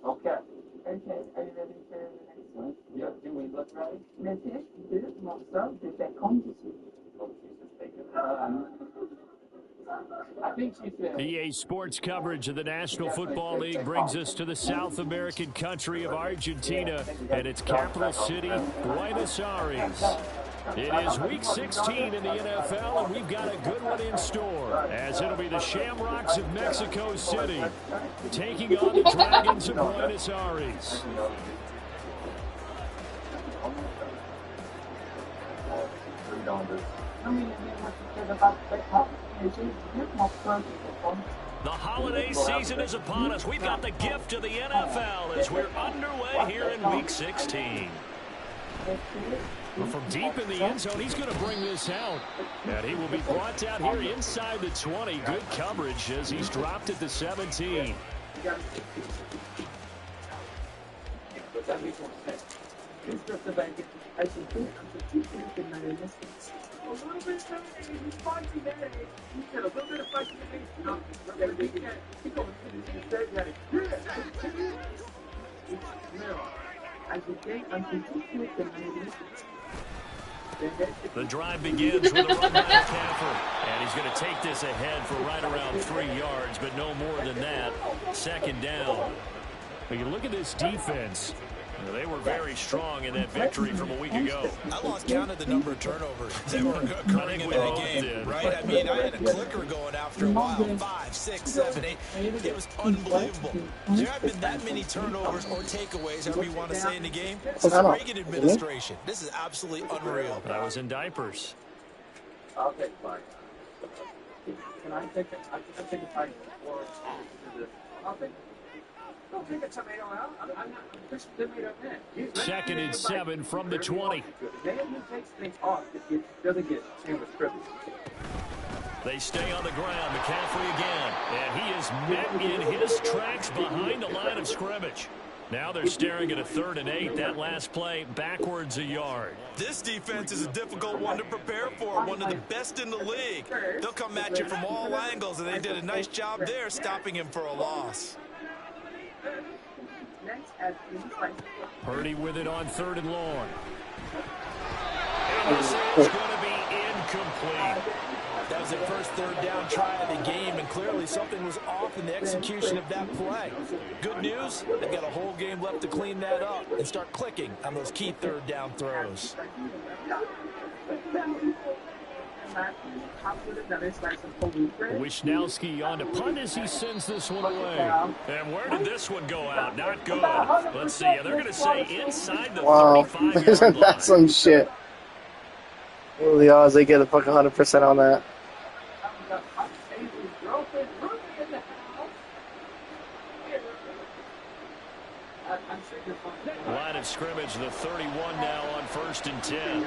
Okay. Okay, are you ready for the next one? Yeah, do we look ready? Merci, deux morceaux de bacon dessus. Oh, Jesus, bacon. I think she said. EA Sports coverage of the National Football League brings us to the South American country of Argentina and its capital city, Buenos Aires. It is Week 16 in the NFL, and we've got a good one in store, as it'll be the Shamrocks of Mexico City taking on the Dragons of Buenos Aires. The holiday season is upon us. We've got the gift of the NFL as we're underway here in Week 16. Well, from deep in the end zone, he's going to bring this out. And he will be brought out here inside the 20. Good coverage as he's dropped at the 17. The drive begins with a run by McCaffrey. And he's going to take this ahead for right around 3 yards, but no more than that. Second down. When you look at this defense, they were very strong in that victory from a week ago. I lost count of the number of turnovers that were occurring in that game, right? I mean, I had a clicker going after a while, 5, 6, 7, 8. It was unbelievable. There have been that many turnovers or takeaways, however you want to say in the game. This is Reagan administration. This is absolutely unreal. I was in diapers. I'll take mine. Can I take it? I can take a bite or this. Don't take a tomato out. I'm not pushing tomato in. Second and 7 from the 20. The man who takes things off doesn't get Chandler's privilege. They stay on the ground. McCaffrey again. And he is met in his tracks behind the line of scrimmage. Now they're staring at a 3rd and 8. That last play backwards a yard. This defense is a difficult one to prepare for. One of the best in the league. They'll come at you from all angles, and they did a nice job there stopping him for a loss. Purdy with it on 3rd and long. And this is going to be incomplete. That was the first 3rd down try of the game, and clearly something was off in the execution of that play. Good news, they've got a whole game left to clean that up and start clicking on those key 3rd down throws. Wisnowski on to punt as he sends this one away. And where did this one go out? Not good. Let's see. They're going to say inside the 35-yard line. Isn't that some shit? What are the odds they get a fucking 100% on that? Line of scrimmage, the 31 now on 1st and 10.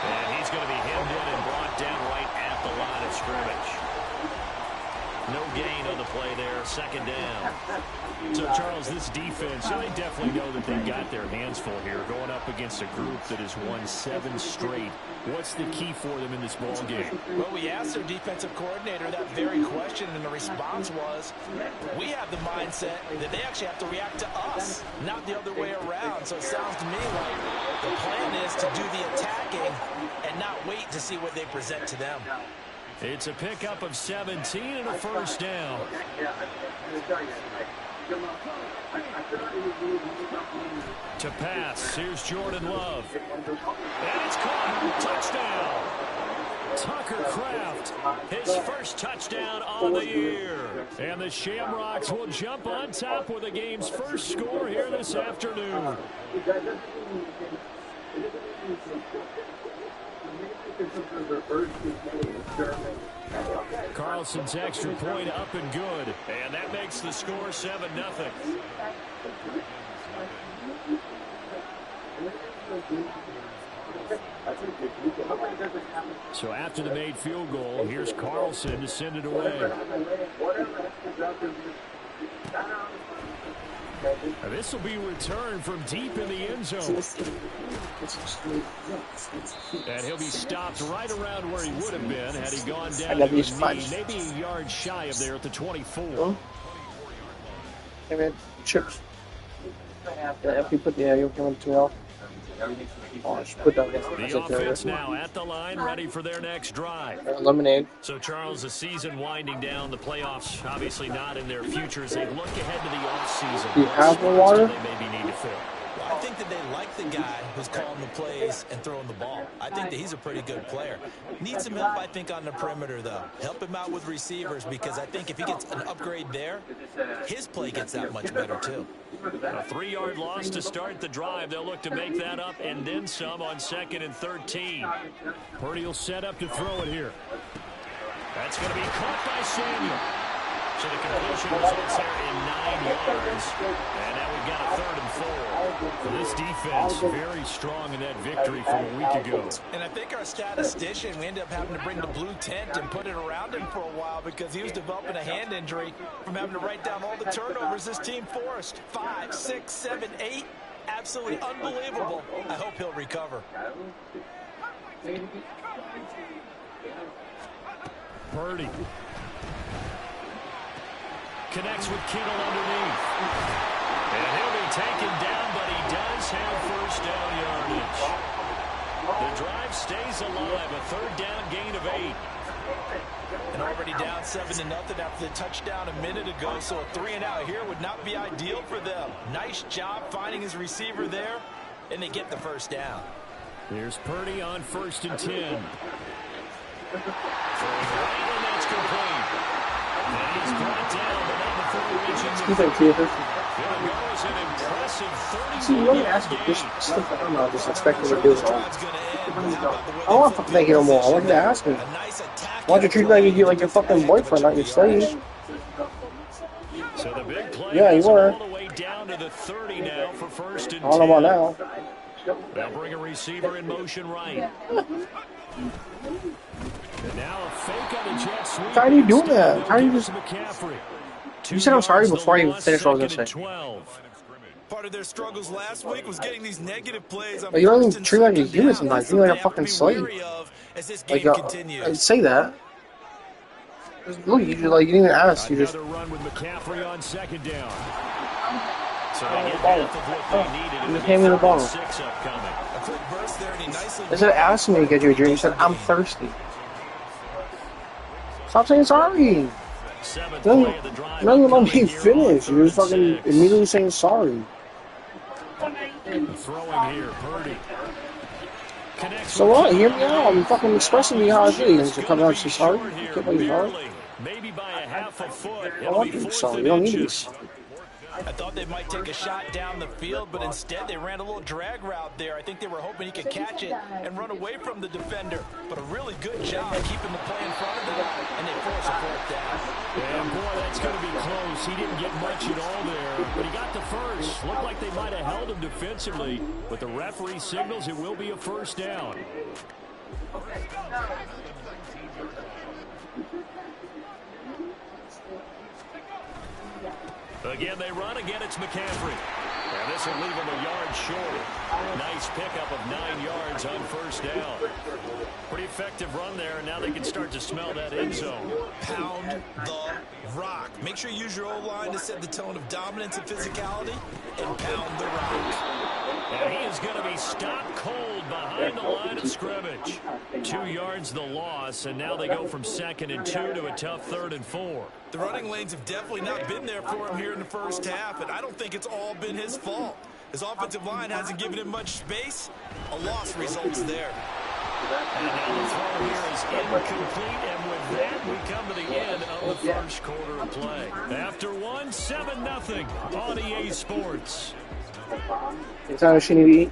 And he's going to be hemmed in and brought down right at the line of scrimmage. No gain on the play there, 2nd down. So, Charles, this defense, they definitely know that they've got their hands full here, going up against a group that has won 7 straight. What's the key for them in this ball game? Well, we asked their defensive coordinator that very question, and the response was, we have the mindset that they actually have to react to us, not the other way around. So it sounds to me like the plan is to do the attacking and not wait to see what they present to them. It's a pickup of 17 and a 1st down. To pass, here's Jordan Love. And it's caught. Touchdown. Tucker Kraft, his first touchdown on the year. And the Shamrocks will jump on top with the game's first score here this afternoon. Carlson's extra point up and good. And that makes the score 7-0. So after the made field goal, here's Carlson to send it away. And this will be returned from deep in the end zone. And he'll be stopped right around where he would have been had he gone down to his knee, maybe a yard shy of there at the 24. Hey man, chips. Yeah, if you put you'll come in 12. Oh, just put that the offense now at the line, ready for their next drive. Lemonade. So, Charles, the season winding down, the playoffs obviously not in their future as they look ahead to the offseason. Do you have the water? They maybe need to fill. I think that they like the guy who's calling the plays and throwing the ball. I think that he's a pretty good player. Needs some help, I think, on the perimeter, though. Help him out with receivers because I think if he gets an upgrade there, his play gets that much better, too. A 3-yard loss to start the drive. They'll look to make that up and then some on 2nd and 13. Purdy will set up to throw it here. That's going to be caught by Samuel. So the completion results there in 9 yards. And now we've got a 3rd and 4. This defense very strong in that victory from a week ago. And I think our statistician, we ended up having to bring the blue tent and put it around him for a while because he was developing a hand injury from having to write down all the turnovers this team forced. 5, 6, 7, 8. Absolutely unbelievable. I hope he'll recover. Purdy connects with Kittle underneath. And he'll be taken down, but he does have first down yardage. The drive stays alive, a 3rd down gain of 8. And already down 7-0 after the touchdown a minute ago, so a 3-and-out here would not be ideal for them. Nice job finding his receiver there, and they get the first down. Here's Purdy on 1st and 10. Throwing right, and that's complete. And he's brought down, but not before reaching the 50. There goes an impressive 31-yard gain. I don't know, I just expected to do it all. I don't want to fucking make it no more. I want you to ask me. Why don't you treat me like you're like your fucking boyfriend, not your slave? So the big play Yeah, you were. all the way down to the 30 now for 1st and 10. I don't know about now. They'll bring a receiver in motion right. And now a fake on the jet sweep. How are you doing that? How are you just... McCaffrey. You said I'm sorry before you finished what I was going to say. 12. Part of their struggles last week was getting these negative plays. But you don't even treat like a human sometimes. You like a fucking slave. Like, say that. Look, you didn't even ask. You just... Another run with McCaffrey on 2nd down. So they get half of what they needed. You just hand me the ball. 6 upcoming. A quick burst there, and he nicely... Instead of asking me to get you a drink, you said, I'm thirsty. Stop saying sorry. None of them being finished. You're just fucking immediately saying sorry. Throwing here, Purdy. So what? Hear me out. I'm fucking expressing me how I feel. You come out and say sorry. You can't play hard. Maybe by a half a foot. I want you to be sorry. You don't need to be sorry. I thought they might take a shot down the field, but instead they ran a little drag route there. I think they were hoping he could catch it and run away from the defender. But a really good job keeping the play in front of them, and they force a 4th down. And boy, that's going to be close. He didn't get much at all there, but he got the first. Looked like they might have held him defensively, but the referee signals it will be a 1st down. Again, they run. Again, it's McCaffrey. And this will leave him a yard short. Nice pickup of 9 yards on 1st down. Pretty effective run there, and now they can start to smell that end zone. Pound the rock. Make sure you use your O-line to set the tone of dominance and physicality, and pound the rock. And he is going to be stopped cold behind the line of scrimmage. 2 yards the loss, and now they go from 2nd and 2 to a tough 3rd and 4. The running lanes have definitely not been there for him here in the first half, and I don't think it's all been his fault. His offensive line hasn't given him much space. A loss results there. And now the throw here is incomplete, and with that, we come to the end of the first quarter of play. After 1, 7-0 on EA Sports. It's not a shitty to eat.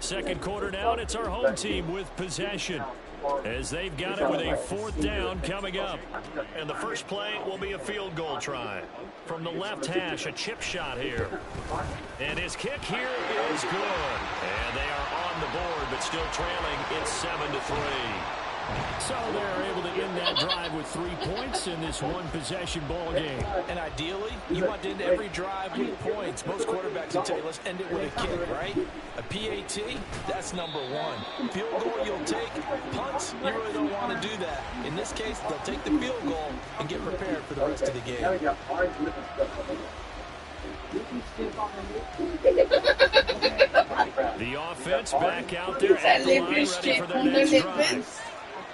2nd quarter down, it's our home team with possession, as they've got it with a 4th down coming up. And the first play will be a field goal try. From the left hash, a chip shot here. And his kick here is good. And they are on the board, but still trailing. It's 7-3. So they're able to end that drive with 3 points in this one-possession ball game. And ideally, you want to end every drive with points. Most quarterbacks will tell you, let's end it with a kick, right? A PAT, that's number one. Field goal you'll take. Punts, you really don't want to do that. In this case, they'll take the field goal and get prepared for the rest of the game. The offense back out there at the line, ready for their next drive.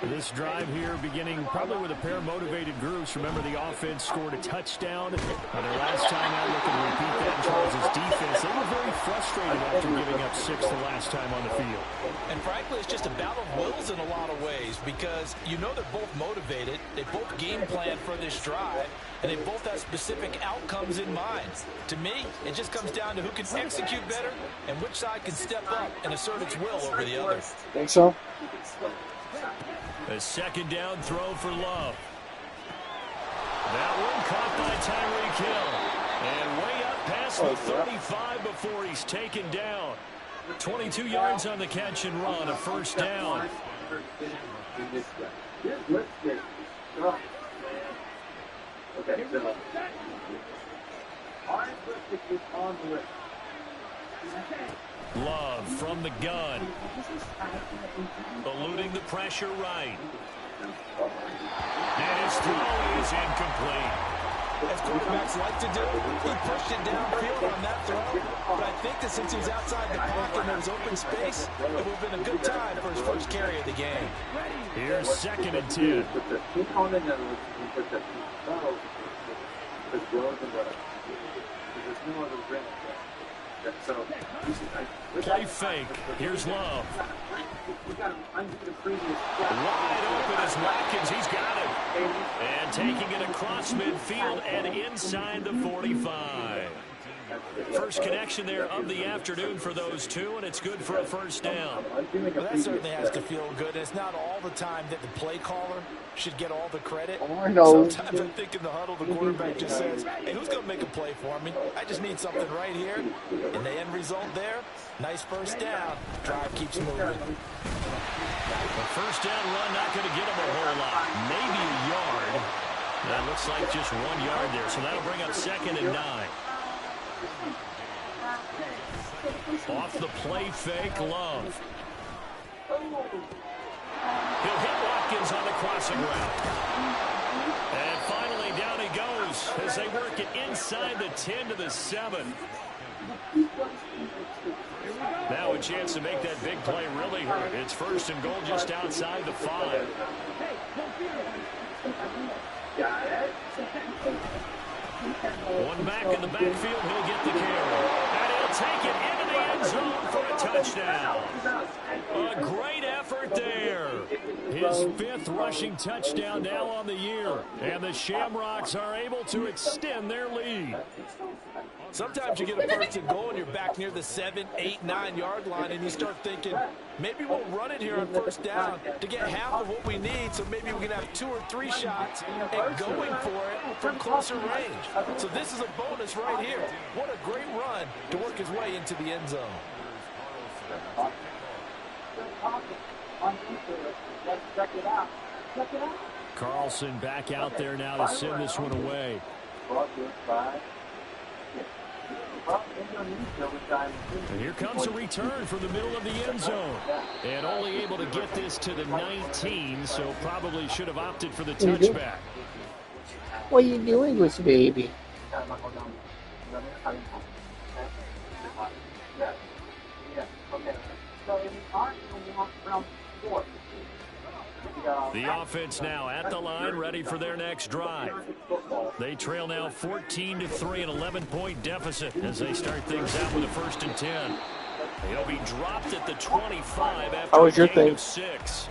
This drive here beginning probably with a pair of motivated groups. Remember, the offense scored a touchdown. And their last time out, looking to repeat that in Charles' defense. They were very frustrated after giving up 6 the last time on the field. And frankly, it's just a battle of wills in a lot of ways because you know they're both motivated. They both game plan for this drive. And they both have specific outcomes in mind. To me, it just comes down to who can execute better and which side can step up and assert its will over the other. Think so? A second down throw for Love. That one caught by Tyreek Hill. And way up past the 35 before he's taken down. 22 yards on the catch and run, a first down. Love from the gun. Eluding the pressure right. And his throw is incomplete. As quarterbacks like to do, he pushed it downfield on that throw. But I think that since he was outside the pocket and there was open space, it would have been a good time for his first carry of the game. Here's 2nd and 10. Play fake. Here's Love. Wide open is Watkins. He's got it. And taking it across midfield and inside the 45. First connection there of the afternoon for those two, and it's good for a first down. Well, that certainly has to feel good. It's not all the time that the play caller should get all the credit. Oh, I know. Sometimes I think in the huddle, the quarterback just says, hey, who's going to make a play for me? I just need something right here. And the end result there, nice first down. Drive keeps moving. The first down run not going to get him a whole lot. Maybe a yard. That looks like just 1 yard there, so that'll bring up 2nd and 9. Off the play fake, Love. He'll hit Watkins on the crossing route. And finally down he goes as they work it inside the 10 to the 7. Now a chance to make that big play really hurt. It's 1st and goal just outside the 5. One back in the backfield, he'll get the carry. And he'll take it into the end zone for a touchdown. A great effort there. His 5th rushing touchdown now on the year. And the Shamrocks are able to extend their lead. Sometimes you get a 1st and goal and you're back near the 7, 8, 9 yard line and you start thinking, maybe we'll run it here on 1st down to get half of what we need, so maybe we can have 2 or 3 shots and going for it from closer range. So this is a bonus right here. What a great run to work his way into the end zone. Carlson back out there now to send this one away. And here comes a return from the middle of the end zone. And only able to get this to the 19, so probably should have opted for the touchback. What are you doing with the baby? The offense now at the line, ready for their next drive. They trail now 14-3, an 11-point deficit as they start things out with a 1st and 10. He'll be dropped at the 25 after a gain of 6.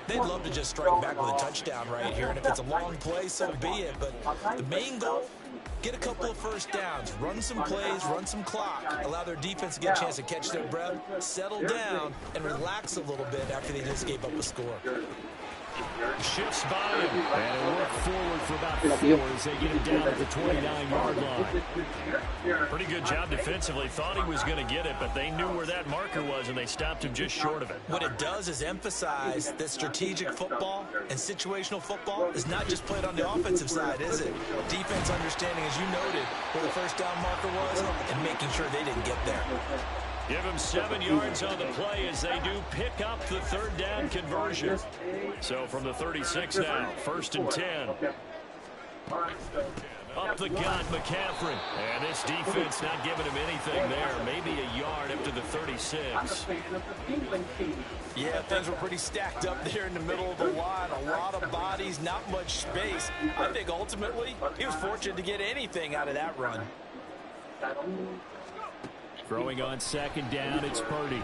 They'd love to just strike back with a touchdown right here, and if it's a long play, so be it. But the main goal, get a couple of 1st downs, run some plays, run some clock, allow their defense to get a chance to catch their breath, settle down, and relax a little bit after they just gave up a score. Shifts by him. And it worked forward for about 4 as they get him down at the 29-yard line. Pretty good job defensively. Thought he was going to get it, but they knew where that marker was, and they stopped him just short of it. What it does is emphasize that strategic football and situational football is not just played on the offensive side, is it? Defense understanding, as you noted, where the first down marker was and making sure they didn't get there. Give him 7 yards on the play as they do pick up the third down conversion. So from the 36 now, 1st and 10. Up the gut, McCaffrey. And this defense not giving him anything there. Maybe a yard up to the 36. Yeah, things were pretty stacked up there in the middle of the line. A lot of bodies, not much space. I think ultimately he was fortunate to get anything out of that run. Throwing on 2nd down, it's Purdy.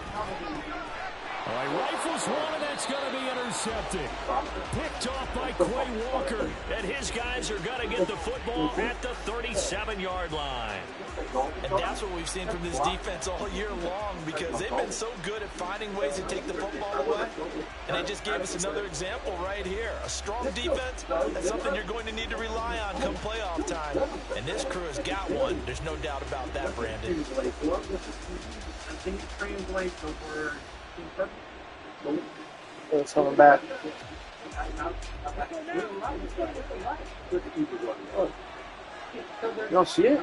All right, rifles one, and that's going to be intercepted. Picked off by Quay Walker, and his guys are going to get the football at the 37-yard line. And that's what we've seen from this defense all year long, because they've been so good at finding ways to take the football away. And they just gave us another example right here. A strong defense, that's something you're going to need to rely on come playoff time. And this crew has got one. There's no doubt about that, Brandon. It's coming back. You don't see it?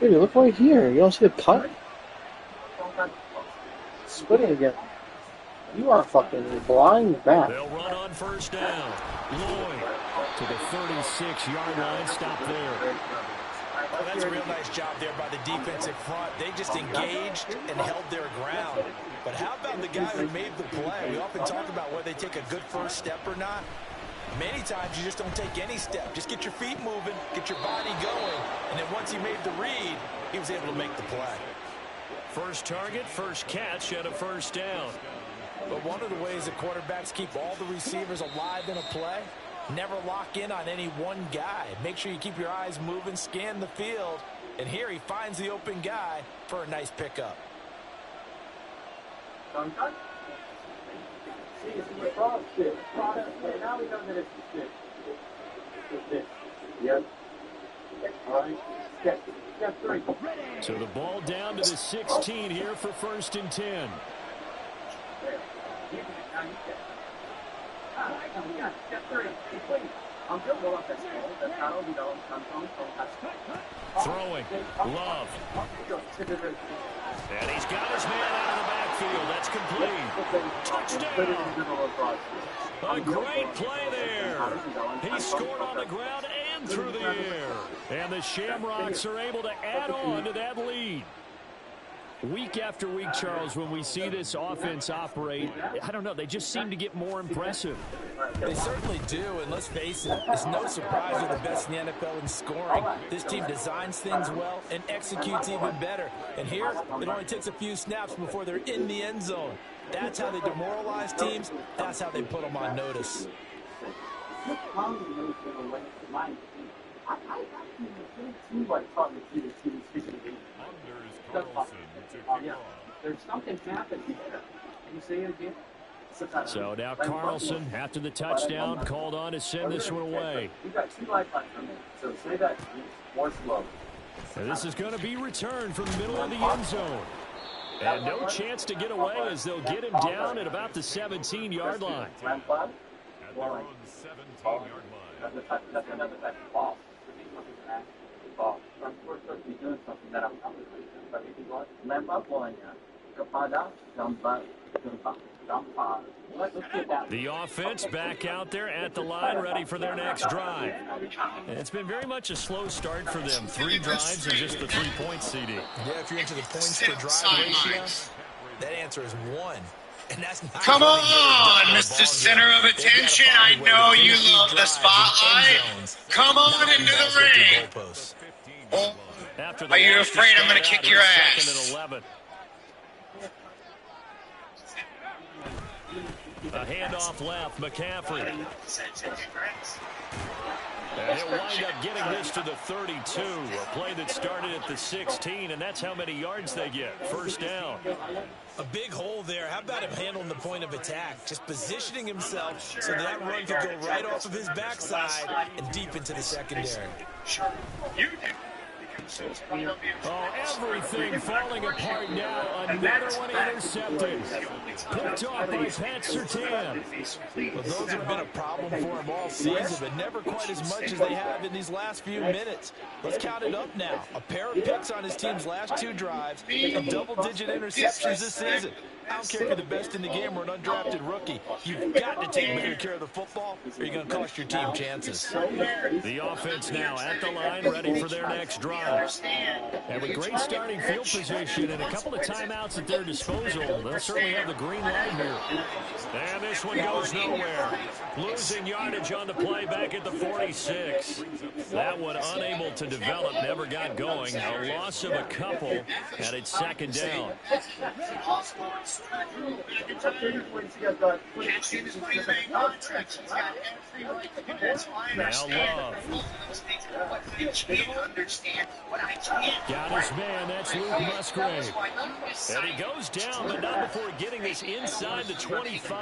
Dude, look right here. You don't see the cut? Splitting again. You are fucking blind back. They'll run on 1st down. Lloyd to the 36-yard line. Stop there. Oh, that's a real nice job there by the defensive front. They just engaged and held their ground. But how about the guy who made the play? We often talk about whether they take a good first step or not. Many times you just don't take any step. Just get your feet moving, get your body going, and then once he made the read, he was able to make the play. First target, first catch, and a 1st down. But one of the ways that quarterbacks keep all the receivers alive in a play, never lock in on any one guy. Make sure you keep your eyes moving, scan the field. And here he finds the open guy for a nice pickup. So the ball down to the 16 here for 1st and 10. Throwing. Love. And he's got his man out of the backfield. That's complete. Touchdown. A great play there. He scored on the ground and through the air. And the Shamrocks are able to add on to that lead. Week after week, Charles, when we see this offense operate, I don't know, they just seem to get more impressive. They certainly do, and let's face it, it's no surprise they're the best in the NFL in scoring. This team designs things well and executes even better. And here, it only takes a few snaps before they're in the end zone. That's how they demoralize teams. That's how they put them on notice. There's something happening here. Can you say it again? So now Carlson, after the touchdown, called on to send this one away. You got 2 lifelines from me, so say that more slowly. And this is going to be returned from the middle of the end zone. And no chance to get away as they'll get him down at about the 17-yard line. At their own 17-yard line. That's another type of ball. We're supposed to be doing something that I'm not doing. But if you want to lamp up on you, kepada, jump up, jump up. The offense back out there at the line, ready for their next drive. And it's been very much a slow start for them. 3 drives and just the 3-point CD. Yeah, if you're into the points per drive ratio, that answer is 1. And that's not Come on, Mr. Center of Attention. I know you love the spotlight. Come on into the ring. Oh, are you afraid I'm going to kick your ass? A handoff left, McCaffrey. And he'll wind up getting this to the 32. A play that started at the 16, and that's how many yards they get. First down. A big hole there. How about him handling the point of attack? Just positioning himself so that run could go right off of his backside and deep into the secondary. Oh, everything falling apart now. Another one intercepted. Picked off by Pat Surtain. Well, those have been a problem for him all season, but never quite as much as they have in these last few minutes. Let's count it up now. A pair of picks on his team's last 2 drives and double-digit interceptions this season. I don't care if you're the best in the game or an undrafted rookie. You've got to take better care of the football or you're going to cost your team chances. The offense now at the line, ready for their next drive. And with great starting field position and a couple of timeouts at their disposal, they'll certainly have the green light here. And this one goes nowhere. Losing yardage on the play back at the 46. That one unable to develop, never got going. A loss of a couple, and it's second down. Now Love. Got his man, that's Luke Musgrave. And he goes down, but not before getting this inside the 25.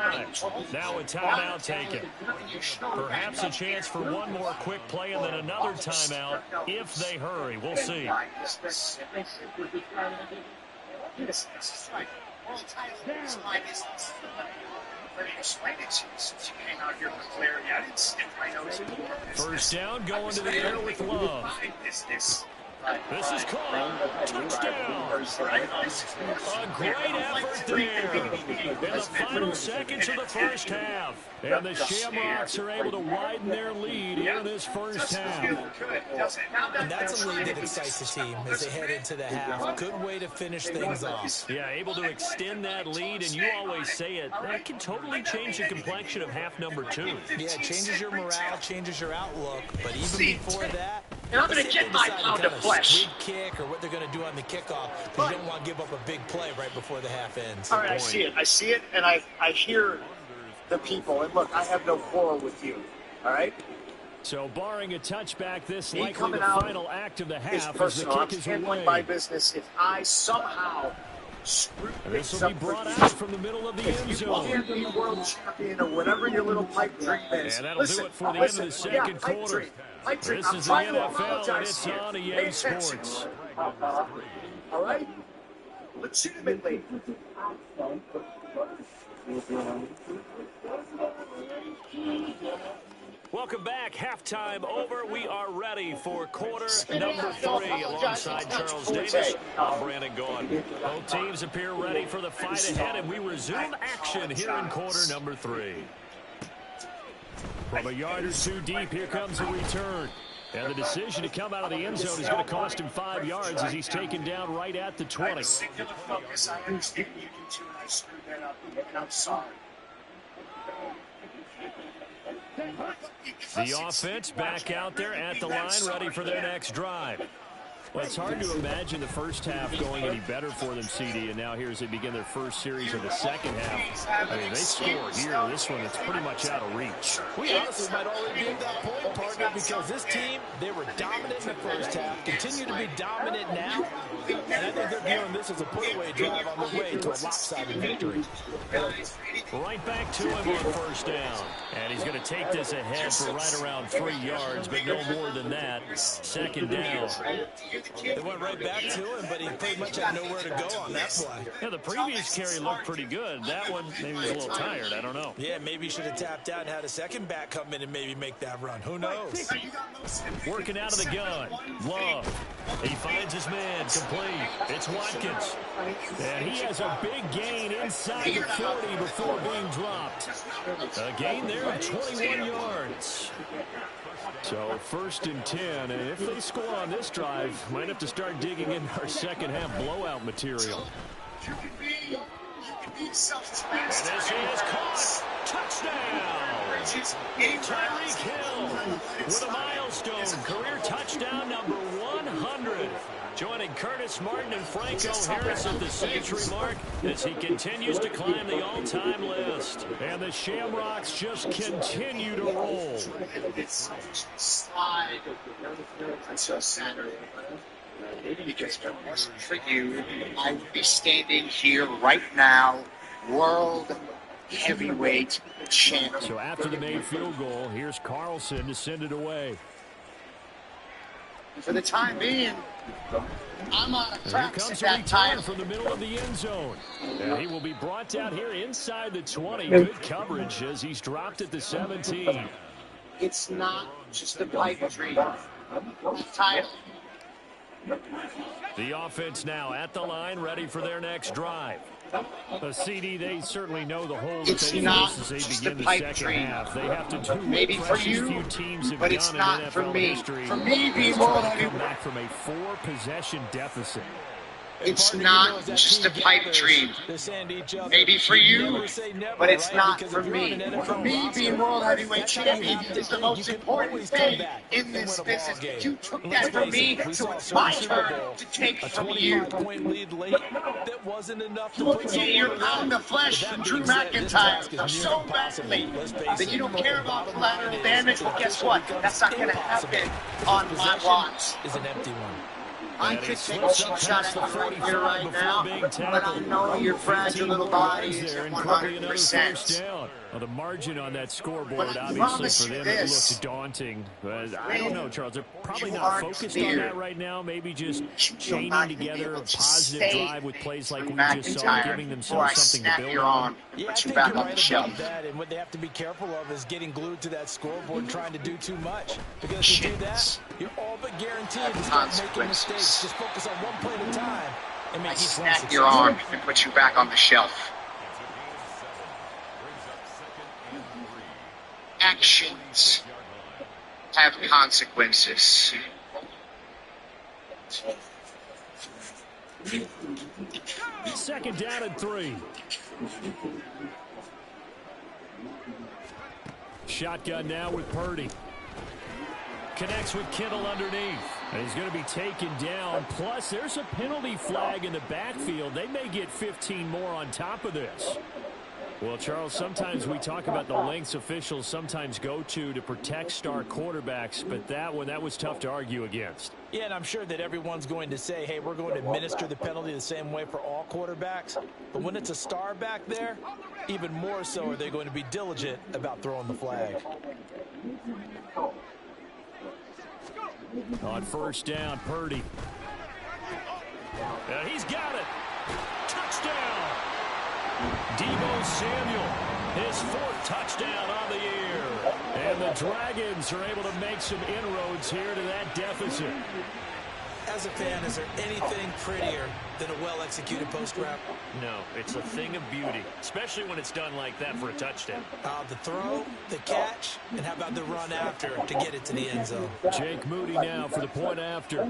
Now a timeout taken. Perhaps a chance for one more quick play and then another timeout if they hurry. We'll see. First down, going to the air with Love. This is caught. Touchdown. A great effort there in the final seconds of the first half. And the Shamrocks are able to widen their lead in this first half. And that's a lead that excites the team as they head into the half. Good way to finish things off. Yeah, able to extend that lead, and you always say it, that can totally change the complexion of half number 2. Yeah, it changes your morale, changes your outlook, but even before that, and I'm going to get my pound of flesh. Squid kick or what they're going to do on the kickoff, because you don't want to give up a big play right before the half ends. All right, I see it, and I hear the people. And look, I have no quarrel with you, all right? So barring a touchback, this likely the final act of the half as the kick is handling away. my business. If I somehow screw this will be brought out from the middle of the end zone. You can't be world champion or whatever your little pipe dream is. And that'll do it for the end of the second quarter. This is the NFL, and it's on EA Sports. All right? Legitimately. Welcome back. Halftime over. We are ready for quarter number 3 alongside Charles Davis. I'm Brandon Gaughan. Both teams appear ready for the fight ahead, and we resume action here in quarter number 3. From a yard or 2 deep, here comes a return. And the decision to come out of the end zone is going to cost him 5 yards as he's taken down right at the 20. Singular focus. I understand you do too, and I screwed that up, and I'm sorry. The offense back out there at the line, ready for their next drive. Well, it's hard to imagine the first half going any better for them, CD, and now here as they begin their first series of the second half. I mean, they score here. This one, it's pretty much out of reach. We honestly might already be at that point, partner, because this team, they were dominant in the first half, continue to be dominant now, and I think they're viewing this as a put-away drive on the way to a lopsided victory. Right back to him on first down. And he's going to take this ahead for right around 3 yards, but no more than that. Second down. They went right back to him, but he pretty much had nowhere to go on that play. Yeah, the previous carry looked pretty good. That one, maybe was a little tired. I don't know. Yeah, maybe he should have tapped out and had a second back come in and maybe make that run. Who knows? Working out of the gun. Love. He finds his man. Complete. It's Watkins. And he has a big gain inside the 40 before being dropped. A gain there of 21 yards. So first and 10, and if they score on this drive, might have to start digging in our second half blowout material. And this is caught. Touchdown! Tyreek Hill with a milestone career touchdown number 100. Joining Curtis Martin and Franco Harris at the century mark as he continues to climb the all-time list. And the Shamrocks just continue to roll. Slide until Saturday. Because if it wasn't for you, I would be standing here right now, world heavyweight champion. So after the made field goal, here's Carlson to send it away. For the time being, I'm on a practice at that time time. from the middle of the end zone. And he will be brought down here inside the 20. Good coverage as he's dropped at the 17. It's not just a pipe dream. Title. The offense now at the line, ready for their next drive. A CD, they certainly know the hole that they face as they begin the second half. They have to do maybe for you, few teams have but done it's in not NFL for me. history. For me, be Let's more try to than come back from a 4-possession deficit. it's not just a pipe dream. Maybe for you, but it's not for me. For me, being world heavyweight champion is the most important thing in this business. You took that from me, so it's my turn to take from you. Get your pound of flesh from Drew McIntyre so badly that you don't care about collateral damage. Well, guess what? That's not going to happen on my watch. Is an empty one. I could take a cheap shot at you right here, right now, but I know your fragile little body is at 100%. Well, the margin on that scoreboard, But I obviously, promise for you them, it this. looks daunting. But I don't know, Charles. They're probably You not aren't focused clear. on that right now. Maybe just chaining not gonna be together a able to positive stay drive with plays like we back just in saw, time giving before I themselves something to snap build your on. arm and Yeah, I put you think back you're on the right shelf. about that, and what they have to be careful of is getting glued to that scoreboard and trying to do too much. Because if you do that, you're all but guaranteed to start making mistakes. Just focus on one play at a time and make I each one snap successful. your arm and put you back on the shelf. Actions have consequences. Second down and 3. Shotgun now with Purdy. Connects with Kittle underneath. And he's going to be taken down. Plus, there's a penalty flag in the backfield. They may get 15 more on top of this. Well, Charles, sometimes we talk about the lengths officials sometimes go to protect star quarterbacks, but that one, that was tough to argue against. Yeah, and I'm sure that everyone's going to say, hey, we're going to administer the penalty the same way for all quarterbacks. But when it's a star back there, even more so are they going to be diligent about throwing the flag. On first down, Purdy. And he's got it. Touchdown. Deebo Samuel, his 4th touchdown on the year. And the Dragons are able to make some inroads here to that deficit. As a fan, is there anything prettier than a well-executed post route? No, it's a thing of beauty, especially when it's done like that for a touchdown. The throw, the catch, and how about the run after to get it to the end zone? Jake Moody now for the point after.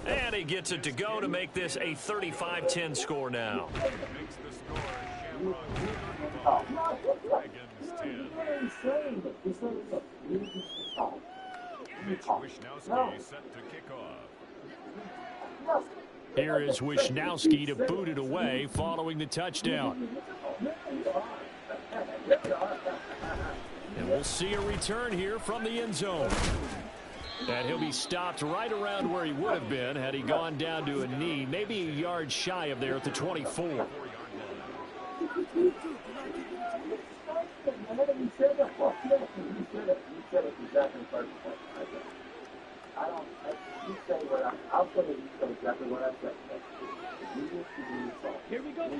And he gets it to go to make this a 35-10 score now. Makes the score Shamrocks 10. Dragons 10. Mitch Wishnowsky set to kick off. Here is Wishnowsky to boot it away following the touchdown. And we'll see a return here from the end zone. And he'll be stopped right around where he would have been had he gone down to a knee, maybe a yard shy of there at the 24.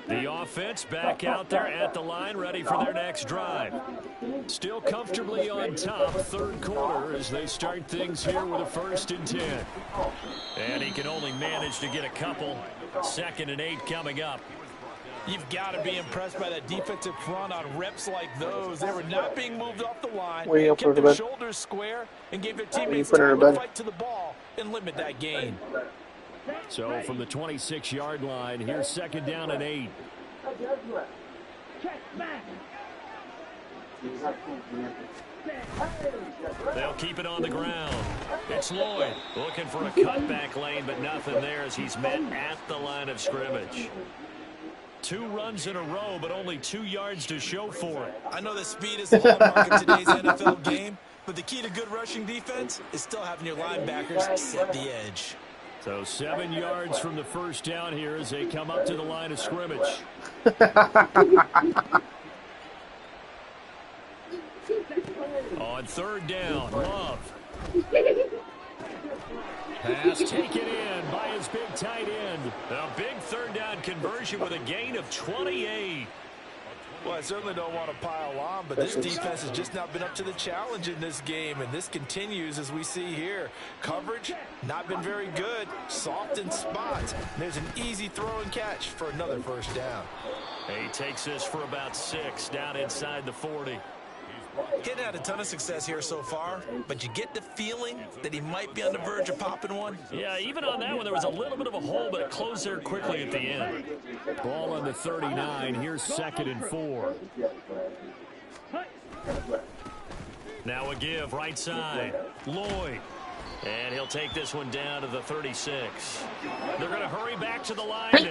The offense back out there at the line, ready for their next drive. Still comfortably on top, 3rd quarter as they start things here with a 1st and 10. And he can only manage to get a couple. 2nd and 8 coming up. You've got to be impressed by that defensive front on reps like those. They were not being moved off the line, kept their shoulders square, and gave their teammates time to fight to the ball and limit that gain. So from the 26-yard line, here's 2nd down and 8. They'll keep it on the ground. It's Lloyd looking for a cutback lane, but nothing there as he's met at the line of scrimmage. 2 runs in a row, but only 2 yards to show for it. I know that speed is the hallmark of today's NFL game, but the key to good rushing defense is still having your linebackers set the edge. So 7 yards from the first down here as they come up to the line of scrimmage. On 3rd down, Love. Pass taken in by his big tight end. A big 3rd down conversion with a gain of 28. Well, I certainly don't want to pile on, but this defense has just not been up to the challenge in this game, and this continues as we see here. Coverage, not been very good. Soft in spots. There's an easy throw and catch for another 1st down. He takes this for about 6 down inside the 40. Getting had a ton of success here so far, but you get the feeling that he might be on the verge of popping one. Yeah, even on that one, there was a little bit of a hole, but it closed there quickly at the end. Ball on the 39. Here's 2nd and 4. Now a give, right side. Lloyd. And he'll take this one down to the 36. They're going to hurry back to the line now.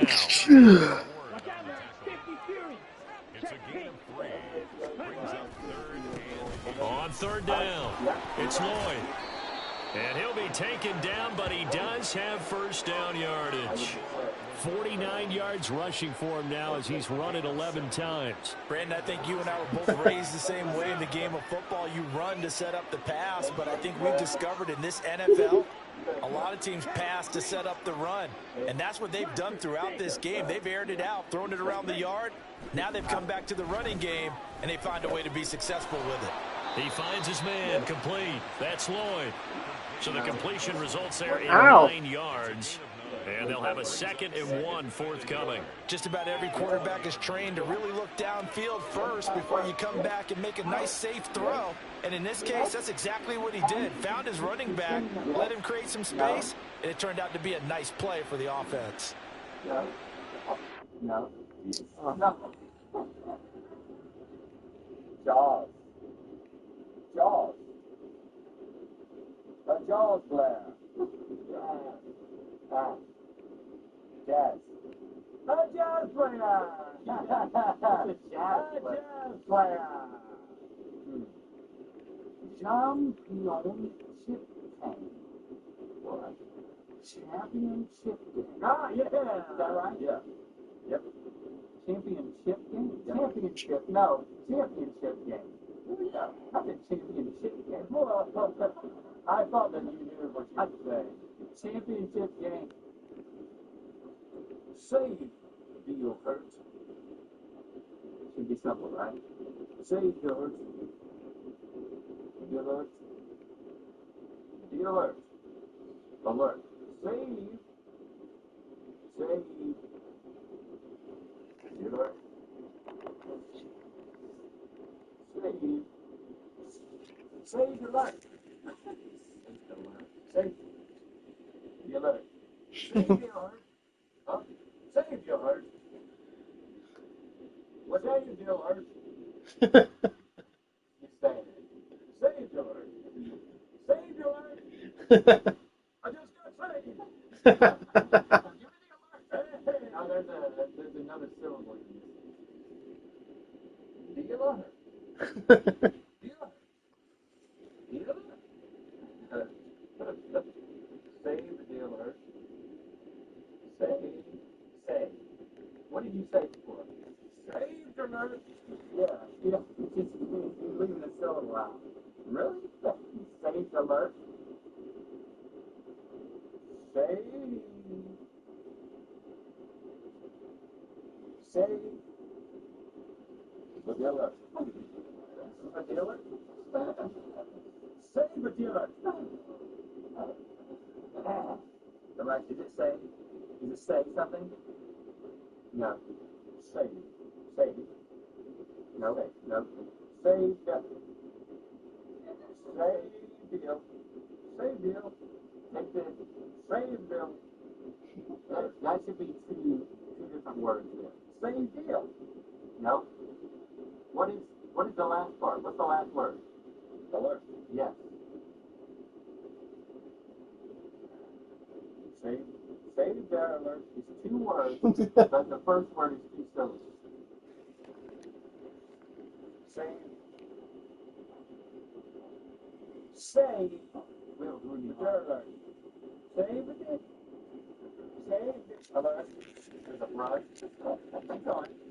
It's a gain of 3. Brings up 3rd and... On 3rd down, it's Lloyd. And he'll be taken down, but he does have 1st down yardage. 49 yards rushing for him now as he's run it 11 times. Brandon, I think you and I were both raised the same way in the game of football. You run to set up the pass, but I think we've discovered in this NFL, a lot of teams pass to set up the run. And that's what they've done throughout this game. They've aired it out, thrown it around the yard. Now they've come back to the running game, and they find a way to be successful with it. He finds his man, complete. That's Lloyd. So the completion results there in 9 yards. And they'll have a 2nd and 1 forthcoming. Just about every quarterback is trained to really look downfield first before you come back and make a nice, safe throw. And in this case, that's exactly what he did. Found his running back, let him create some space, and it turned out to be a nice play for the offense. No. Jaws. The Jaws player. Jazz. The Jazz player. The Jazz player. Champion chip game. What? Championship game. Ah, yeah. Is that right? Yeah. Yep. Championship game? Championship. No. Championship game. Yeah. I said championship game. I thought that you knew what you were saying. Championship game. Save deal hurt. Should be simple, right? Save deal hurt. Deal alert. Deal alert. Alert. Save. Save. Deal alert. Save. Save your life. Save. Deal alert. Save your heart. Huh? Save your heart. What's that you deal alert? You saying it. Save your heart. Save your heart. I just got saved. Give me the alert. Hey. Oh, there's another syllable in this. Deal alert. Deal alert. Deal alert. Save the deal alert. Save. What did you say before? Saved alert. Yeah. It's just leaving a syllable out. Really? Saved alert. Save. The dealer. A dealer? Save a dealer. Right, is it say? Does it say something? No. Save. No. Save death. Save deal. Save deal. Take this. Save deal. That should be two different words there. Save deal. No. What is the last part? What's the last word? Alert. Yes. Save their alert is 2 words, but the first word is 2 syllables. Save. Will, who needs their alert? Save it. Save it. Alert. There's a brush. Keep going.